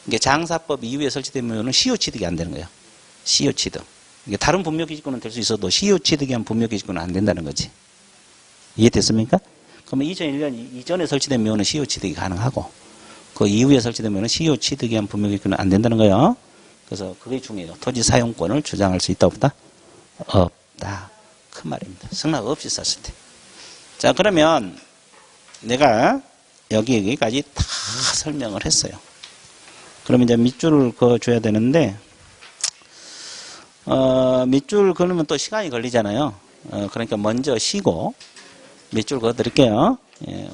이게 장사법 이후에 설치되면 시효취득이 안 되는 거예요. 시효취득. 이게 다른 분묘 기지권은 될 수 있어도 시효취득이 한 분묘 기지권은 안 된다는 거지. 이해됐습니까? 그러면 2001년 이전에 설치된 묘는 시효취득이 가능하고, 그 이후에 설치되면 시효 취득이 분명히 안 된다는 거예요. 그래서 그게 중요해요. 토지 사용권을 주장할 수 있다 없다? 없다. 큰 말입니다. 승낙 없이 썼을 때. 자, 그러면 내가 여기까지 다 설명을 했어요. 그러면 이제 밑줄을 그어줘야 되는데, 밑줄 그으면 또 시간이 걸리잖아요. 그러니까 먼저 쉬고 밑줄 그어드릴게요. 예.